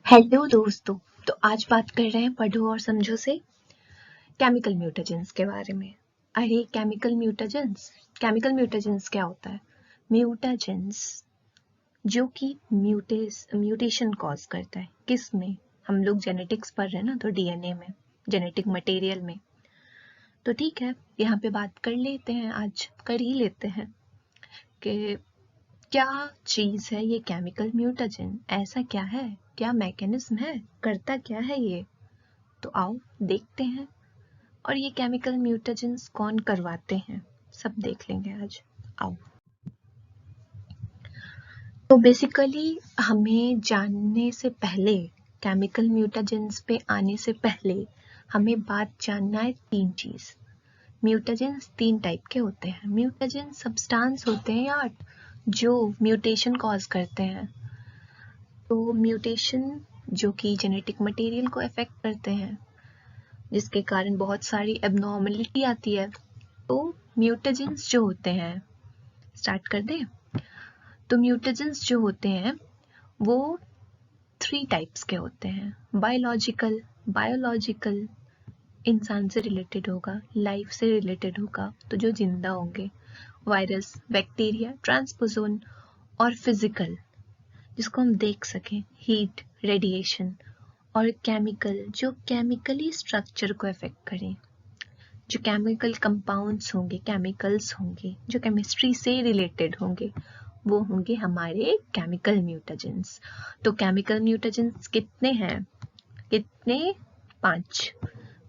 Hello दोस्तों। तो आज बात कर रहे हैं पढ़ो और समझो से केमिकल म्यूटेजेंस के बारे में। अरे केमिकल म्यूटेजेंस क्या होता है? म्यूटेजेंस जो कि म्यूटेशन कॉज करता है। किस में? हम लोग जेनेटिक्स पढ़ रहे हैं ना, तो डीएनए में, जेनेटिक मटेरियल में। तो ठीक है, यहाँ पे बात कर लेते हैं, आज कर ही लेते हैं कि क्या चीज है ये केमिकल म्यूटेजन। ऐसा क्या है, क्या मैकेनिज्म है, करता क्या है ये? तो आओ देखते हैं। और ये केमिकल म्यूटेजेंस कौन करवाते हैं, सब देख लेंगे आज। आओ। तो बेसिकली हमें जानने से पहले, केमिकल म्यूटेजेंस पे आने से पहले हमें बात जानना है तीन चीज। म्यूटेजेंस तीन टाइप के होते हैं। म्यूटेजेंस सब्सटेंस होते हैं या जो म्यूटेशन कॉज करते हैं। तो म्यूटेशन जो कि जेनेटिक मटेरियल को अफेक्ट करते हैं, जिसके कारण बहुत सारी एबनॉर्मलिटी आती है। तो म्यूटेजेंस जो होते हैं, स्टार्ट कर दें। तो म्यूटेजेंस जो होते हैं वो थ्री टाइप्स के होते हैं। बायोलॉजिकल इंसान से रिलेटेड होगा, लाइफ से रिलेटेड होगा, तो जो जिंदा होंगे, वायरस, बैक्टीरिया, ट्रांसपोजोन। और फिजिकल, जिसको हम देख सकें, हीट, रेडिएशन। और केमिकल, जो केमिकली स्ट्रक्चर को अफेक्ट करें, जो केमिकल कंपाउंड्स होंगे, केमिकल्स होंगे, जो केमिस्ट्री से रिलेटेड होंगे, वो होंगे हमारे केमिकल म्यूटेजेंस। तो केमिकल म्यूटेजेंस कितने हैं? कितने? 5।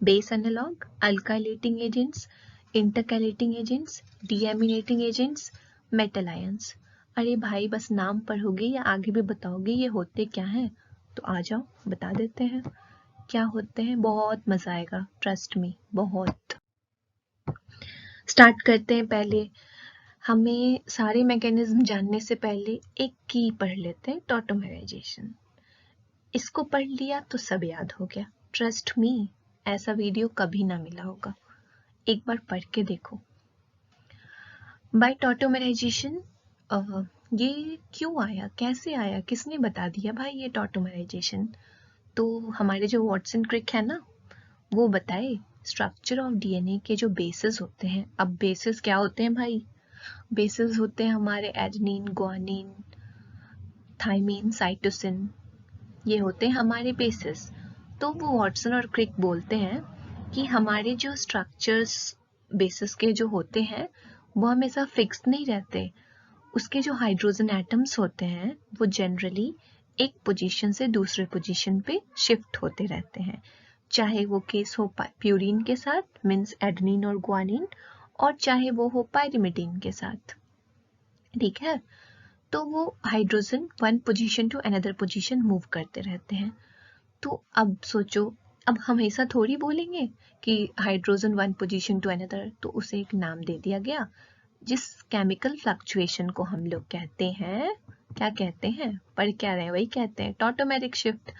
Base analogue, alkylating agents, intercalating agents, deaminating agents, metal ions. अरे भाई, बस नाम पढ़ोगे या आगे भी बताओगे ये होते क्या हैं? तो आ जाओ बता देते हैं क्या होते हैं। बहुत मजा आएगा, ट्रस्ट मी, बहुत। स्टार्ट करते हैं। पहले हमें सारे मैकेनिज्म जानने से पहले एक की पढ़ लेते हैं, टॉटोमेराइजेशन। इसको पढ़ लिया तो सब याद हो गया। ट्रस्ट मी, ऐसा वीडियो कभी ना मिला होगा। एक बार पढ़ के देखो। बाय टॉटोमेराइजेशन, ये क्यों आया, कैसे आया, किसने बता दिया भाई ये टॉटोमेराइजेशन? तो हमारे जो वाटसन क्रिक है ना, वो बताए स्ट्रक्चर ऑफ डीएनए के जो बेसिस होते हैं। अब बेसिस क्या होते हैं भाई? बेसिस होते हैं हमारे एडेनिन, ग्वानिन, थाइमिन, साइटोसिन। ये होते हैं हमारे बेसिस। तो वो वाटसन और क्रिक बोलते हैं कि हमारे जो स्ट्रक्चर्स बेसिस के जो होते हैं वो हमेशा फिक्स नहीं रहते। उसके जो हाइड्रोजन एटम्स होते हैं वो जनरली एक पोजीशन से दूसरे पोजीशन पे शिफ्ट होते रहते हैं। चाहे वो केस हो प्यूरिन के साथ, मीन्स एडेनिन और ग्वानिन, और चाहे वो हो पायरिमिडिन के साथ। ठीक है, तो वो hydrogen one position to another position move करते रहते हैं। तो अब सोचो, अब हमेशा थोड़ी बोलेंगे कि hydrogen one position to another, तो उसे एक नाम दे दिया गया, जिस केमिकल फ्लक्चुएशन को हम लोग कहते हैं, क्या कहते हैं, पढ़ क्या रहे हैं वही कहते हैं, tautomeric shift.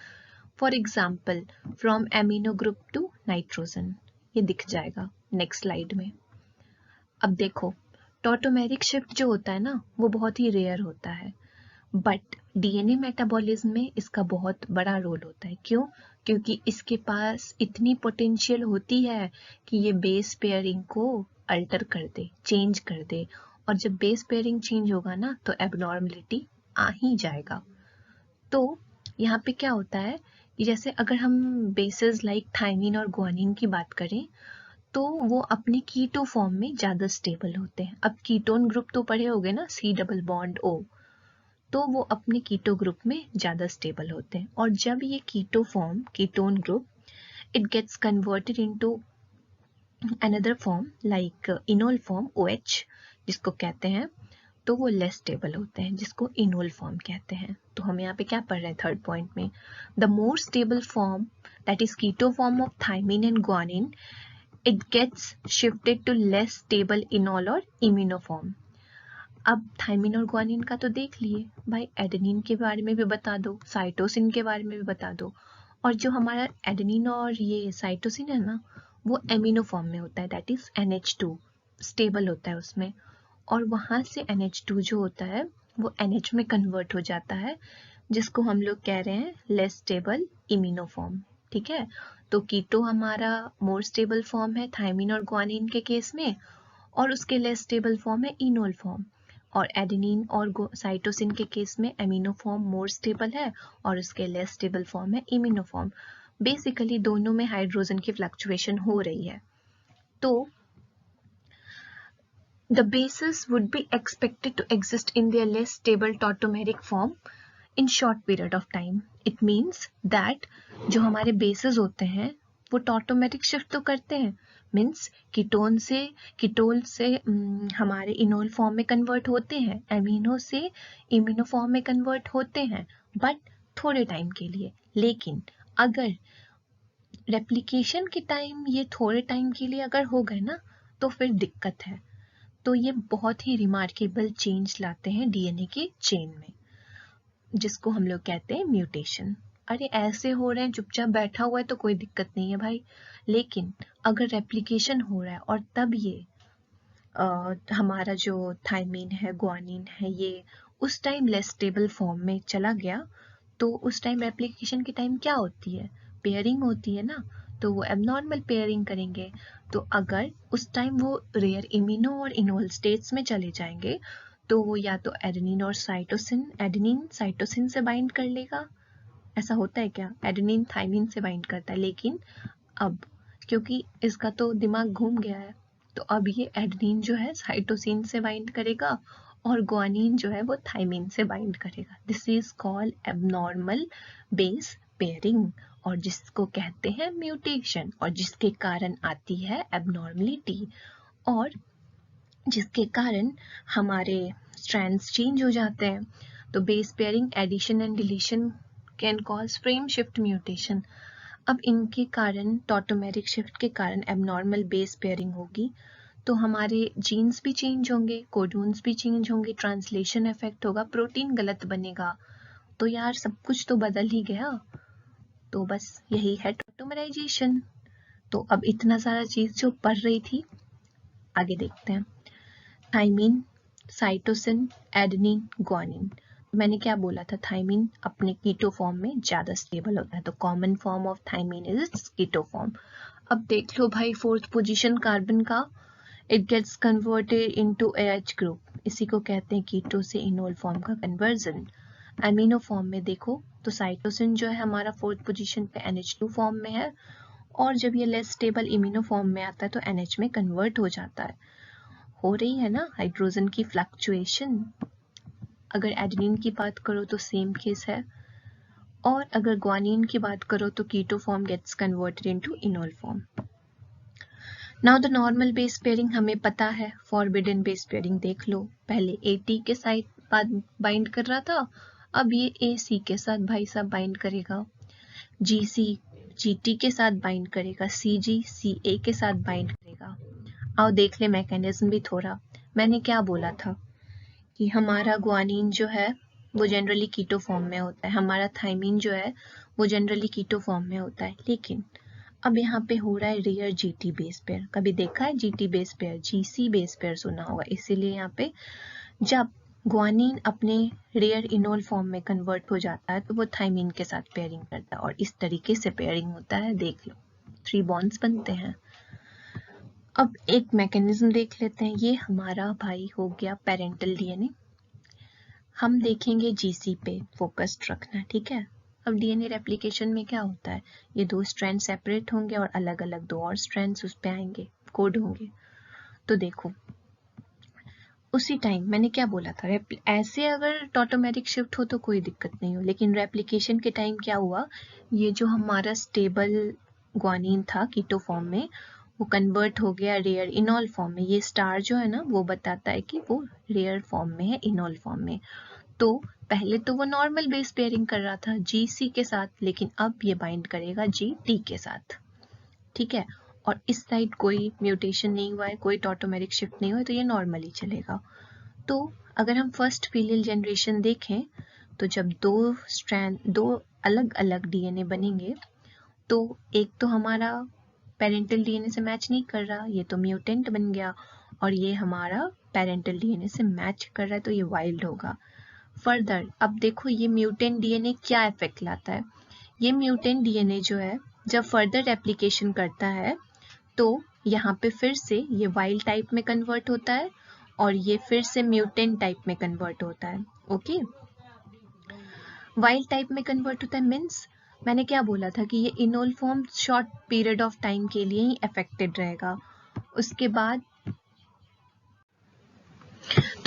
For example, from amino group to nitrogen. ये दिख जाएगा नेक्स्ट स्लाइड में। अब देखो, टॉटोमेरिक शिफ्ट जो होता है ना, वो बहुत ही रेयर होता है, बट डीएनए मेटाबॉलिज्म में इसका बहुत बड़ा रोल होता है। क्यों? क्योंकि इसके पास इतनी पोटेंशियल होती है कि ये बेस पेयरिंग को अल्टर कर दे, चेंज कर दे। और जब बेस पेयरिंग चेंज होगा ना, तो एबनॉर्मलिटी आ ही जाएगा। तो यहाँ पे क्या होता है कि जैसे अगर हम बेसेस लाइक थाइमिन और ग्वानिन की बात करें, तो वो अपने कीटो फॉर्म में ज़्यादा स्टेबल होते हैं। अब कीटोन ग्रुप तो पढ़े होगे ना, C डबल बॉन्ड O, तो वो अपने कीटो ग्रुप में ज़्यादा स्टेबल होते हैं। और जब ये keto form, ketone group, it gets converted into another form like enol form OH, जिसको कहते हैं, तो वो लेस स्टेबल होते हैं, जिसको इनोल फॉर्म कहते हैं। तो हम यहाँ पे क्या पढ़ रहे हैं थर्ड पॉइंट में? The more stable form, that is keto form of thymine and guanine, it gets shifted to less stable enol और immunoform। अब थाइमिन और ग्वानिन का तो देख लिए भाई, एडेनिन के बारे में भी बता दो, साइटोसिन के बारे में भी बता दो। और जो हमारा एडेनिन और ये साइटोसिन है ना, वो एमिनो फॉर्म में होता है, दैट इज NH2, स्टेबल होता है उसमें। और वहाँ से NH2 जो होता है वो NH में कन्वर्ट हो जाता है जिसको हम लोग कह रहे हैं लेस स्टेबल इम्यूनोफॉर्म। ठीक है, तो कीटो हमारा मोर स्टेबल फॉर्म है थायमिन और ग्वानिन के केस में, और उसके लेस स्टेबल फॉर्म है इनोल फॉर्म। और एडेनिन और साइटोसिन के केस में एमिनो फॉर्म मोर स्टेबल है और उसके लेस स्टेबल फॉर्म है इम्यूनो फॉर्म। बेसिकली दोनों में हाइड्रोजन की फ्लक्चुएशन हो रही है। तो the bases would be expected to exist in their less stable tautomeric form in short period of time. It means that जो हमारे bases होते हैं वो टॉटोमेरिक शिफ्ट तो करते हैं, मीन्स कीटोल से हमारे इनोल फॉर्म में कन्वर्ट होते हैं, एमिनो से इम्यूनो फॉर्म में कन्वर्ट होते हैं, बट थोड़े टाइम के लिए। लेकिन अगर रेप्लिकेशन के टाइम ये थोड़े टाइम के लिए अगर हो गए ना तो फिर दिक्कत है। तो ये बहुत ही रिमार्केबल चेंज लाते हैं डीएनए के चेन में, जिसको हम लोग कहते हैं म्यूटेशन। अरे ऐसे हो रहे हैं चुपचाप बैठा हुआ है तो कोई दिक्कत नहीं है भाई, लेकिन अगर रेप्लिकेशन हो रहा है और तब ये हमारा जो थायमिन है ग्वानिन है ये उस टाइम लेस स्टेबल फॉर्म में चला गया, तो उस टाइम रेप्लिकेशन के टाइम क्या होती है, पेयरिंग होती है ना, तो वो एबनॉर्मल पेयरिंग करेंगे। तो अगर उस टाइम वो रेयर इम्यूनो और इनोल स्टेट्स में चले जाएंगे तो वो या तो एडेनिन साइटोसिन से बाइंड कर लेगा। ऐसा होता है क्या, एडेनिन थायमिन से बाइंड करता है, लेकिन अब क्योंकि इसका तो दिमाग घूम गया है तो अब ये एडेनिन जो है साइटोसिन से बाइंड करेगा और ग्वानिन जो है वो थायमिन से बाइंड करेगा। This is called abnormal base pairing, और जिसको कहते हैं म्यूटेशन, और जिसके कारण आती है एबनॉर्मलिटी, और जिसके कारण हमारे स्ट्रैंड्स चेंज हो जाते हैं। तो base pairing, addition and deletion can cause frame shift mutation. अब इनके कारण टॉटोमेरिक शिफ्ट के कारण एबनॉर्मल बेस पेयरिंग होगी तो हमारे जीन्स भी चेंज होंगे, कोडोन्स भी चेंज होंगे, ट्रांसलेशन इफेक्ट होगा, प्रोटीन गलत बनेगा, तो यार सब कुछ तो बदल ही गया। तो बस यही है टॉटोमराइजेशन। तो अब इतना सारा चीज जो पढ़ रही थी, आगे देखते हैं। Thymine, cytosine, adenine, guanine. मैंने क्या बोला था, थायमिन अपने कीटो फॉर्म में ज्यादा स्टेबल होता है, तो common form of thymine is keto form. अब देख लो भाई, 4th पोजीशन कार्बन का, it gets converted into AH group, इसी को कहते हैं कीटो से इनोल फॉर्म का कन्वर्जन। एमिनो फॉर्म में देखो तो साइटोसिन जो है हमारा 4th पोजीशन पे NH2 फॉर्म में है, और जब ये लेस स्टेबल इम्यूनो फॉर्म में आता है तो NH में कन्वर्ट हो जाता है। हो रही है ना हाइड्रोजन की फ्लक्चुएशन। अगर एडेनिन की बात करो तो सेम केस है, और अगर ग्वानिन की बात करो तो keto form gets converted into enol form. Now the normal base pairing हमें पता है, फॉरबिडन बेस पेयरिंग देख लो, पहले AT के साथ बाइंड कर रहा था, अब ये AC के साथ भाई साहब बाइंड करेगा, GC GT के साथ बाइंड करेगा, CG CA के साथ बाइंड करेगा। आओ देख ले मैकेनिज्म भी थोड़ा। मैंने क्या बोला था कि हमारा ग्वानिन जो है वो जनरली कीटो फॉर्म में होता है, हमारा थायमिन जो है वो जनरली कीटो फॉर्म में होता है, लेकिन अब यहाँ पे हो रहा है रेयर GT बेस पेयर। कभी देखा है GT base pair, GC base pair सुना होगा, इसीलिए यहाँ पे जब ग्वानिन अपने रेयर इनोल फॉर्म में कन्वर्ट हो जाता है तो वो थायमिन के साथ पेयरिंग करता है, और इस तरीके से पेयरिंग होता है, देख लो 3 बॉन्ड्स बनते हैं। अब एक मैकेनिज्म देख लेते हैं, ये हमारा भाई हो गया पेरेंटल DNA। हम देखेंगे GC पे फोकस्ड रखना, ठीक है। अब DNA रेप्लिकेशन में क्या होता है, ये 2 स्ट्रैंड सेपरेट होंगे और अलग अलग 2 और स्ट्रैंड्स उस पे आएंगे, कोड होंगे। तो देखो उसी टाइम मैंने क्या बोला था, ऐसे अगर टॉटोमेरिक शिफ्ट हो तो कोई दिक्कत नहीं हो, लेकिन रेप्लिकेशन के टाइम क्या हुआ, ये जो हमारा स्टेबल ग्वानिन था कीटो फॉर्म में वो कन्वर्ट हो गया रेयर इनोल फॉर्म में। ये स्टार जो है ना वो बताता है कि वो रेयर फॉर्म में है, इनोल फॉर्म में। तो पहले तो वो नॉर्मल बेस पेयरिंग कर रहा था GC के साथ, लेकिन अब ये बाइंड करेगा GT के साथ, ठीक है। और इस साइड कोई म्यूटेशन नहीं हुआ है, कोई टॉटोमेरिक शिफ्ट नहीं हुआ है, तो ये नॉर्मली चलेगा। तो अगर हम फर्स्ट फीलियल जनरेशन देखें तो जब दो अलग अलग DNA बनेंगे तो एक तो हमारा पेरेंटल DNA से मैच नहीं कर रहा, ये तो म्यूटेंट बन गया, और ये हमारा पेरेंटल DNA से मैच कर रहा है तो ये वाइल्ड होगा। फर्दर अब देखो ये म्यूटेंट डीएनए क्या इफेक्ट लाता है। ये म्यूटेंट डीएनए जो है जब फर्दर रेप्लिकेशन करता है तो यहाँ पे फिर से ये वाइल्ड टाइप में कन्वर्ट होता है और ये फिर से म्यूटेंट टाइप में कन्वर्ट होता है। ओके, वाइल्ड टाइप में कन्वर्ट होता है मीन्स मैंने क्या बोला था कि ये enol form short period of time के लिए ही अफेक्टेड रहेगा। उसके बाद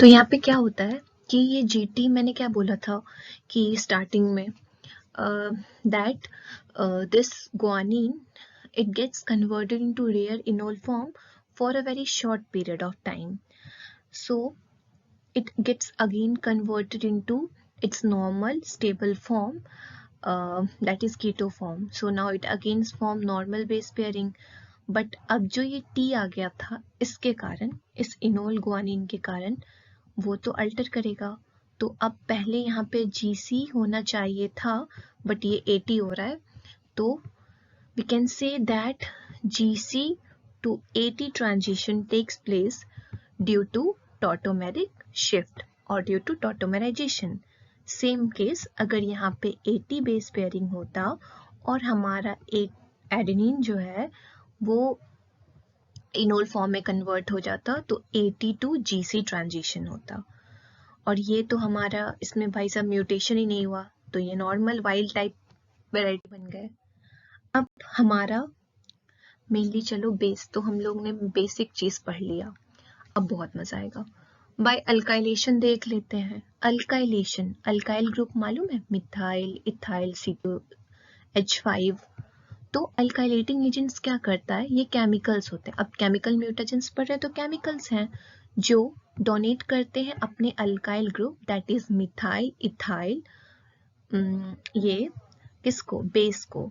तो यहाँ पे क्या होता है कि ये जीटी मैंने क्या बोला था कि स्टार्टिंग में that this guanine it gets converted into rare enol form for a very short period of time, so it gets again converted into its normal stable form, that is keto form. So now it again form normal base pairing, but अब जो ये T आ गया था इसके कारण, इस enol guanine के कारण वो तो अल्टर करेगा। तो अब पहले यहाँ पे GC होना चाहिए था बट ये AT हो रहा है, तो we can say that GC to AT transition takes place due to tautomeric shift और due to tautomerization. Same case अगर यहाँ पे AT बेस पेयरिंग होता और हमारा एक एडेनिन जो है वो इनोल फॉर्म में कन्वर्ट हो जाता तो AT to GC ट्रांजिशन होता, और ये तो हमारा इसमें भाई साहब म्यूटेशन ही नहीं हुआ, तो ये नॉर्मल वाइल्ड टाइप वेराइटी बन गए। अब हमारा मेनली चलो बेस तो हम लोग ने बेसिक चीज पढ़ लिया, अब बहुत मजा आएगा। बाय अल्काइलेशन देख लेते हैं। अल्काइलेशन, अल्काइल ग्रुप मालूम है, मिथाइल, इथाइल, C2H5। तो अल्काइलेटिंग एजेंट्स क्या करता है, ये केमिकल्स होते हैं। अब केमिकल म्यूटेजेंस पढ़ रहे हैं तो केमिकल्स हैं जो डोनेट करते हैं अपने alkyl group that is methyl, ethyl, ये किसको, बेस को।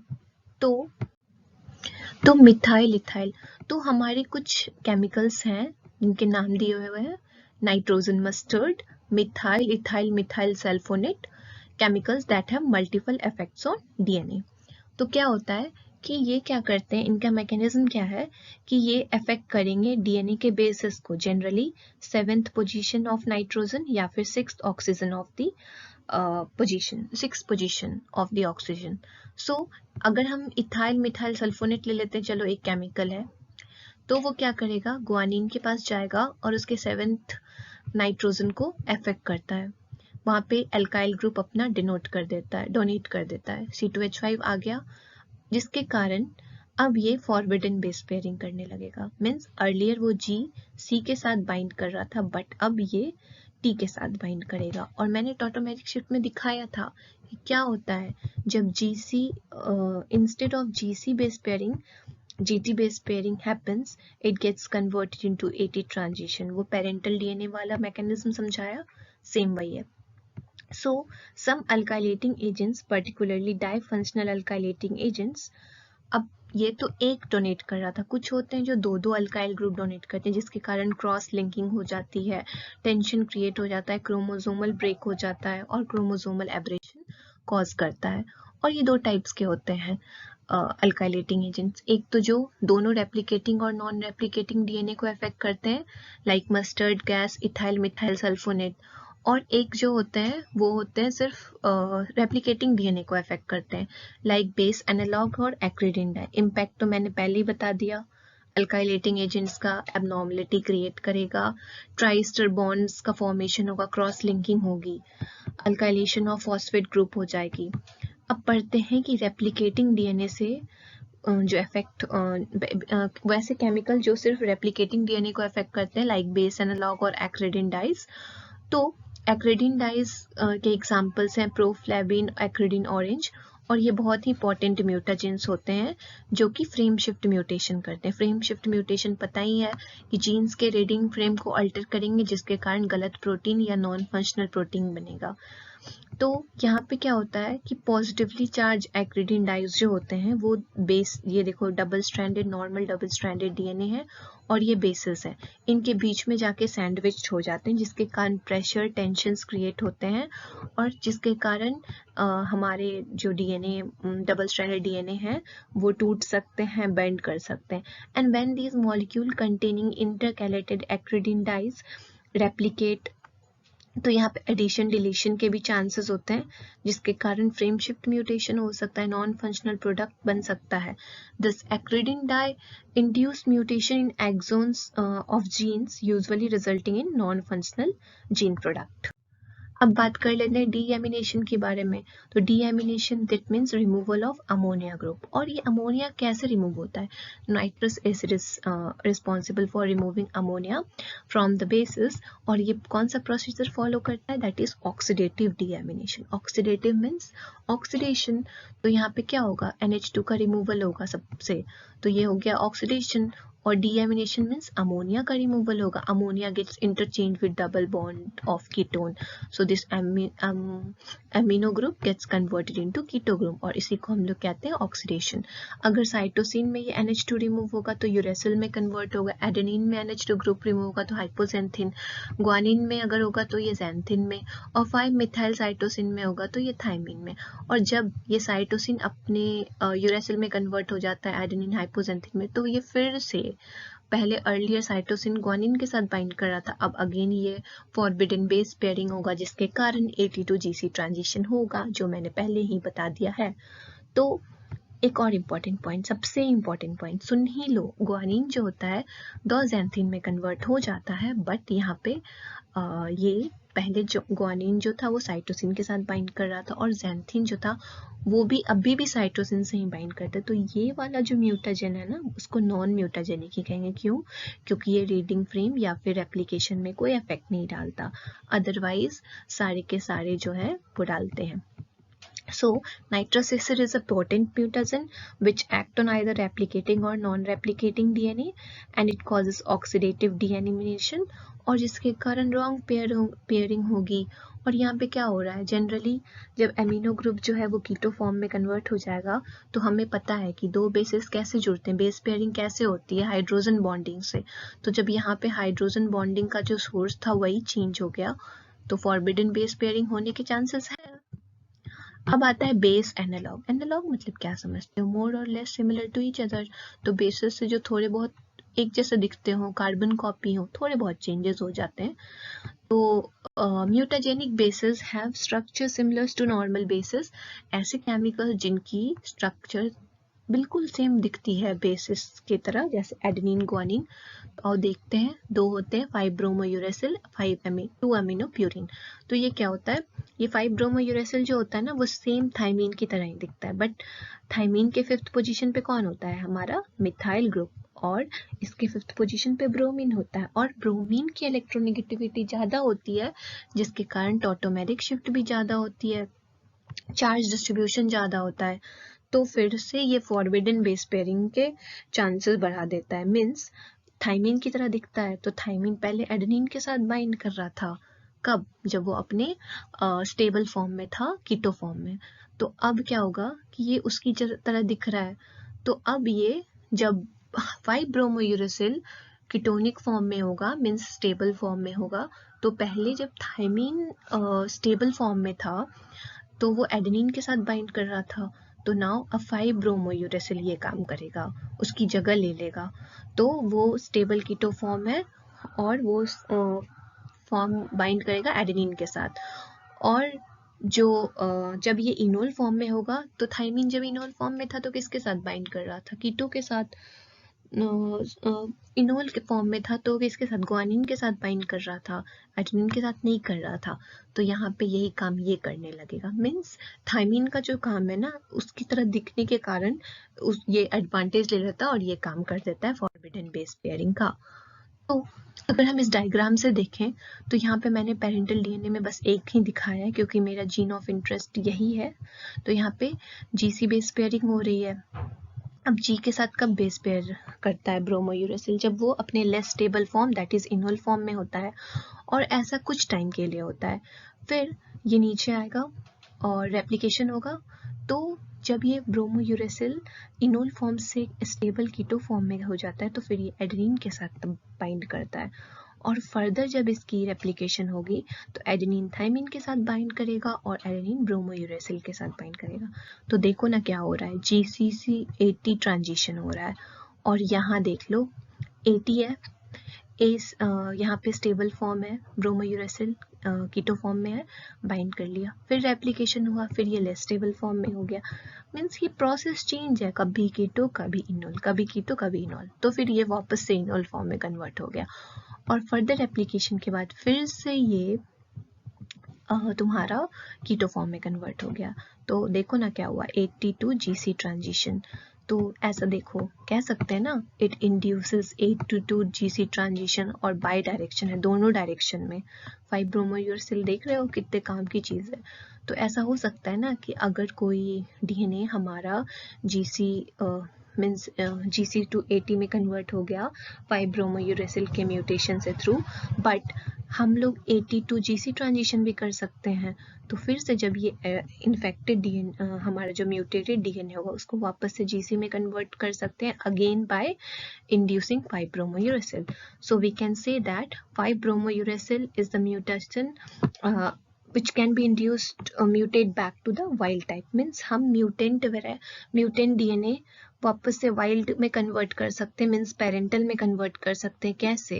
तो मिथाइल, इथाइल, तो हमारे कुछ केमिकल्स हैं जिनके नाम दिए हुए हैं, nitrogen mustard, methyl, ethyl, methyl sulphonate, chemicals that have multiple effects on DNA. तो क्या होता है कि ये क्या करते हैं, इनका मैकेनिज्म क्या है कि ये अफेक्ट करेंगे डीएनए के बेसिस को, generally 7th position of nitrogen या फिर 6th oxygen of the position, 6th position of the oxygen. So अगर हम इथाइल, मिथाइल सल्फोनेट ले लेते हैं, चलो एक केमिकल है, तो वो क्या करेगा, गुआनिन के पास जाएगा और उसके 7th नाइट्रोजन को अफेक्ट करता है, वहां पे अल्काइल ग्रुप अपना डिनोट कर देता है, डोनेट कर देता है, C2H5 आ गया, जिसके कारण अब ये फॉरबिडन बेस पेयरिंग करने लगेगा। मीन्स अर्लियर वो G C के साथ बाइंड कर रहा था बट अब ये T के साथ बाइंड करेगा। और मैंने टॉटोमेरिक शिफ्ट में दिखाया था कि क्या होता है जब GC instead of GC base pairing GT base pairing happens, it gets converted into AT transition. वो पेरेंटल डीएनए वाला मैकेनिज्म समझाया, सेम वही है। So some alkylating agents, particularly difunctional alkylating agents, अब ये तो एक डोनेट कर रहा था, कुछ होते हैं जो दो दो अल्काइल ग्रुप डोनेट करते हैं जिसके कारण क्रॉस लिंकिंग हो जाती है, टेंशन क्रिएट हो जाता है, क्रोमोसोमल ब्रेक हो जाता है और क्रोमोसोमल एब्रेशन कॉज करता है। और ये दो टाइप्स के होते हैं अल्काइलेटिंग एजेंट्स, एक तो जो दोनों रेप्लिकेटिंग और नॉन रेप्लिकेटिंग डीएनए को अफेक्ट करते हैं like mustard gas, ethyl methyl sulphonate, और एक जो होते हैं वो होते हैं सिर्फ रेप्लिकेटिंग डीएनए को अफेक्ट करते हैं लाइक बेस एनालॉग और एक्रिडिन डाई। इम्पैक्ट तो मैंने पहले ही बता दिया, अल्काइलेटिंग एजेंट्स का एबनॉर्मलिटी क्रिएट करेगा, ट्राइस्टर बॉन्ड्स का फॉर्मेशन होगा, क्रॉस लिंकिंग होगी, अल्काइलेशन ऑफ फॉस्फेट ग्रुप हो जाएगी। अब पढ़ते हैं कि रेप्लिकेटिंग डीएनए से जो इफेक्ट, वैसे केमिकल जो सिर्फ रेप्लिकेटिंग डीएनए को अफेक्ट करते हैं लाइक बेस एनालॉग और एक्रिडिन डाइज। तो एक्रिडिन डाइज के एग्जाम्पल्स हैं प्रोफ्लेविन, एक्रिडिन ऑरेंज, और ये बहुत ही इंपॉर्टेंट म्यूटाजेंस होते हैं जो कि फ्रेम शिफ्ट म्यूटेशन करते हैं। फ्रेम शिफ्ट म्यूटेशन पता ही है कि जीन्स के रीडिंग फ्रेम को अल्टर करेंगे जिसके कारण गलत प्रोटीन या नॉन फंक्शनल प्रोटीन बनेगा। तो यहाँ पे क्या होता है कि पॉजिटिवली चार्ज एक्रिडिन डाइज जो होते हैं वो बेस, ये देखो double stranded, normal double stranded DNA है और ये बेसेस है, इनके बीच में जाके सैंडविच हो जाते हैं जिसके कारण प्रेशर टेंशन्स क्रिएट होते हैं और जिसके कारण हमारे जो डीएनए डबल स्ट्रैंडेड डीएनए है वो टूट सकते हैं, बेंड कर सकते हैं। And when these molecule containing intercalated acridine dyes replicate तो यहाँ पे एडिशन डिलीशन के भी चांसेस होते हैं, जिसके कारण फ्रेम शिफ्ट म्यूटेशन हो सकता है, नॉन फंक्शनल प्रोडक्ट बन सकता है। This acridine dye induce mutation in exons of genes usually resulting in non functional gene product. अब बात कर लेते हैं डीएमिनेशन के बारे में। तो deamination that means removal of ammonia group. और ये अमोनिया कैसे रिमूव होता है? Nitrous acid is responsible for removing ammonia from the basis. और ये कौन सा प्रोसीजर फॉलो करता है? That is oxidative deamination. Oxidative means oxidation. तो यहाँ पे क्या होगा? NH2 का रिमूवल होगा सबसे, तो ये हो गया ऑक्सीडेशन। और डीएमिनेशन मीन्स अमोनिया का रिमूवल होगा। Ammonia gets interchange with double bond of ketone, so this amino group gets converted into keto group, और इसी को हम लोग कहते हैं ऑक्सीडेशन। अगर साइटोसिन में ये NH2 रिमूव होगा तो यूरेसिल में कन्वर्ट होगा। एडेनिन में NH2 ग्रुप रिमूव होगा तो हाइपोजेंथिन। ग्वानिन में अगर होगा तो ये जेंथिन में। और 5 मिथाइल साइटोसिन में होगा तो ये थाइमिन में। और जब ये साइटोसिन अपने यूरेसिल में कन्वर्ट हो जाता है एडेनिन हाइपोजेंथिन में, तो ये फिर से पहले अर्लियर साइटोसिन ग्वानिन के साथ बाइंड कर रहा था, अब अगेन ये फॉरबिडन बेस पेयरिंग होगा, जिसके कारण AT2GC ट्रांजिशन होगा, जो मैंने पहले ही बता दिया है। तो एक और इम्पॉर्टेंट पॉइंट, सबसे इम्पॉर्टेंट पॉइंट सुन ही लो। ग्वानिन जो होता है डोजेंथिन में कन्वर्ट हो जाता है, बट यहाँ पे ये पहले जो ग्वानिन जो था वो साइटोसिन के साथ बाइंड कर रहा था, और जेंथिन जो था वो भी अभी भी साइटोसिन से ही बाइंड करता है। तो ये वाला जो म्यूटाजेन है ना, उसको नॉन म्यूटाजेनिक ही कहेंगे। क्यों? क्योंकि ये रीडिंग फ्रेम या फिर एप्लीकेशन में कोई इफेक्ट नहीं डालता, अदरवाइज सारे के सारे जो है वो डालते हैं। So, nitrous acid is a potent mutagen which act on either replicating or non-replicating DNA, and it causes oxidative deamination, और जिसके कारण रॉन्ग पेयरिंग होगी। और यहाँ पे क्या हो रहा है? जनरली जब एमिनो ग्रुप जो है वो कीटो फॉर्म में कन्वर्ट हो जाएगा, तो हमें पता है कि दो बेसिस कैसे जुड़ते हैं, बेस पेयरिंग कैसे होती है? हाइड्रोजन बॉन्डिंग से। तो जब यहाँ पे हाइड्रोजन बॉन्डिंग का जो सोर्स था वही चेंज हो गया, तो फॉरबिडन बेस पेयरिंग होने के चांसेस है। अब आता है बेस एनालॉग। एनालॉग मतलब क्या समझते हो? मोर और less similar to each other. तो बेसिस से जो थोड़े बहुत एक जैसे दिखते हो, कार्बन कॉपी हो, थोड़े बहुत चेंजेस हो जाते हैं। तो mutagenic bases have structure similar to normal bases. ऐसे केमिकल जिनकी स्ट्रक्चर बिल्कुल सेम दिखती है बेसिस की तरह, जैसे एडेनिन ग्वानिन। और देखते हैं दो होते हैं, 5 ब्रोमो यूरेसिल, 2 अमीनो प्यूरिन। तो ये क्या होता है? ये 5 ब्रोमो यूरेसिल जो होता है ना, वो सेम थाइमीन की तरह ही दिखता है, बट थाइमीन के 5th पोजीशन पे कौन होता है? हमारा मिथाइल ग्रुप, और इसके 5th पोजीशन पे ब्रोमीन होता है। और ब्रोमीन की इलेक्ट्रोनेगेटिविटी ज़्यादा होती है, जिसके कारण टॉटोमेरिक शिफ्ट भी ज़्यादा होती है, चार्ज डिस्ट्रीब्यूशन ज़्यादा होता है। तो फिर से ये फॉरबिडन बेस पेयरिंग के चांसेस बढ़ा देता है। मीन्स थाइमीन की तरह दिखता है, तो थाइमीन पहले एडेनिन के साथ बाइंड कर रहा था। कब? जब वो अपने स्टेबल फॉर्म में था, कीटो फॉर्म में। तो अब क्या होगा कि ये उसकी तरह दिख रहा है। तो अब ये जब 5 ब्रोमो यूरेसिल कीटोनिक फॉर्म में होगा, मीन्स स्टेबल फॉर्म में होगा, तो पहले जब थाइमीन स्टेबल फॉर्म में था तो वो एडेनिन के साथ बाइंड कर रहा था। तो नाउ अब 5 ब्रोमो यूरेसिल ये काम करेगा, उसकी जगह ले लेगा। तो वो स्टेबल कीटो फॉर्म है, और वो फॉर्म बाइंड करेगा एडेनिन के साथ। और जो जब ये इनोल फॉर्म में होगा, तो थाइमीन जब इनोल फॉर्म में था तो किसके साथ बाइंड कर रहा था? कीटो के साथ। इनोल के फॉर्म में था तो इसके साथ ग्वानिन के साथ बाइंड कर रहा था, एडेनिन के साथ नहीं कर रहा था। तो यहाँ पे यही काम ये करने लगेगा। मीन्स थाइमीन का जो काम है ना, उसकी तरह दिखने के कारण ये एडवांटेज ले लेता है और ये काम कर देता है फॉरबिडन बेस पेयरिंग का। तो अगर हम इस डायग्राम से देखें तो यहाँ पे मैंने पेरेंटल DNA में बस एक ही दिखाया है, क्योंकि मेरा जीन ऑफ इंटरेस्ट यही है। तो यहाँ पे GC बेस पेयरिंग हो रही है। अब G के साथ कब बेस पेयर करता है ब्रोमो यूरेसिल? जब वो अपने less stable form that is enol form में होता है, और ऐसा कुछ टाइम के लिए होता है। फिर ये नीचे आएगा और रेप्लिकेशन होगा। तो जब ये ब्रोमो यूरेसिल इनोल फॉर्म से स्टेबल कीटो फॉर्म में हो जाता है, तो फिर ये एडेनिन के साथ बाइंड करता है। और फर्दर जब इसकी रेप्लिकेशन होगी तो एडेनिन थाइमिन के साथ बाइंड करेगा और एडेनिन ब्रोमो यूरेसिल के साथ बाइंड करेगा। तो देखो ना क्या हो रहा है, GCC-AT ट्रांजिशन हो रहा है। और यहाँ देख लो AT है, यहाँ पे स्टेबल फॉर्म है ब्रोमो यूरेसिल, कीटो फॉर्म में है, बाइंड कर लिया, फिर रेप्लिकेशन हुआ, फिर ये लेस स्टेबल फॉर्म में हो गया। मीन्स ये प्रोसेस चेंज है, कभी कीटो कभी इनोल, कभी कीटो कभी इनोल, तो फिर ये वापस से इनोल फॉर्म में कन्वर्ट हो गया और फर्दर रेप्लिकेशन के बाद फिर से ये तुम्हारा कीटो फॉर्म में कन्वर्ट हो गया। तो देखो ना क्या हुआ, 82 GC ट्रांजिशन। तो ऐसा देखो, कह सकते हैं ना, इट इंड्यूसेस 82 GC ट्रांजिशन और बाई डायरेक्शन है, दोनों डायरेक्शन में। 5 ब्रोमोयूरेसिल देख रहे हो कितने काम की चीज़ है। तो ऐसा हो सकता है ना कि अगर कोई डीएनए हमारा GC means GC to AT में कन्वर्ट हो गया 5 ब्रोमोयूरेसिल के म्यूटेशन से थ्रू, बट हम लोग 82 GC ट्रांजिशन भी कर सकते हैं। तो फिर से जब ये इन्फेक्टेड डीएनए हमारा जो म्यूटेटेड डीएनए होगा उसको वापस से GC में कन्वर्ट कर सकते हैं, again by inducing 5 bromouracil. So we can say that 5 bromouracil is the mutation which can be induced mutate back to the wild type. Means हम mutant DNA वापस से वाइल्ड में कन्वर्ट कर सकते हैं, मीन्स पेरेंटल में कन्वर्ट कर सकते हैं। कैसे?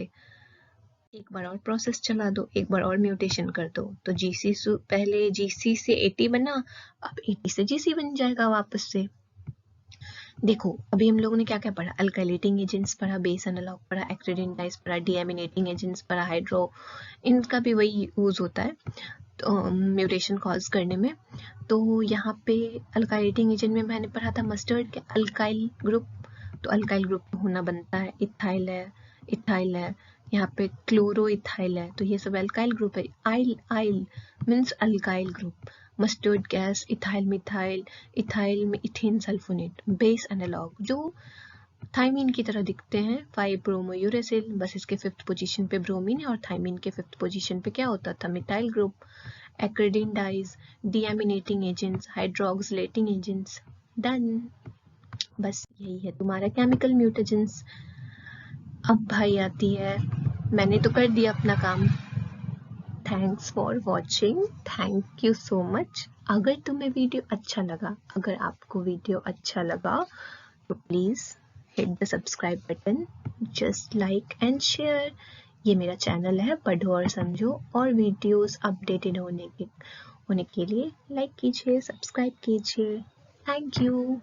एक बार और प्रोसेस चला दो, एक बार और म्यूटेशन कर दो, तो GC पहले GC से AT बना, अब AT से GC बन जाएगा वापस से। देखो अभी हम लोगों ने क्या क्या पढ़ा, अल्काइलेटिंग एजेंट्स पढ़ा, बेस एनालॉग पढ़ा, एक्रिडेंटाइज पढ़ा, डीएमिनेटिंग एजेंट्स पढ़ा, हाइड्रो, इनका भी वही यूज होता है तो म्यूटेशन कॉज करने में। तो यहाँ पे अल्काइलेटिंग एजेंट में मैंने पढ़ा था मस्टर्ड के अल्काइल ग्रुप, तो अल्काइल ग्रुप होना बनता है, इथाइल है, यहाँ पे क्लोरो इथाइल है, तो ये सब अल्काइल ग्रुप है। आइल means alkyl group, mustard gas, ethyl methyl, ethyl में इथेन सल्फोनेट, बेस एनालॉग जो थाइमीन की तरह दिखते हैं, 5 ब्रोमोयूरेसिल, बस इसके 5th पोजीशन पे ब्रोमीन है और थाइमीन के 5th पोजीशन पे क्या होता था, methyl group, acridine dyes, deaminating agents, hydroxylating agents, done. बस यही है तुम्हारा केमिकल म्यूटेजेंस। अब भाई आती है, मैंने तो कर दिया अपना काम। Thanks for watching, thank you so much. अगर तुम्हें वीडियो अच्छा लगा, अगर आपको वीडियो अच्छा लगा तो please hit the subscribe button, just like and share. ये मेरा चैनल है पढ़ो और समझो, और वीडियोस अपडेटेड होने के लिए लाइक कीजिए, सब्सक्राइब कीजिए। Thank you.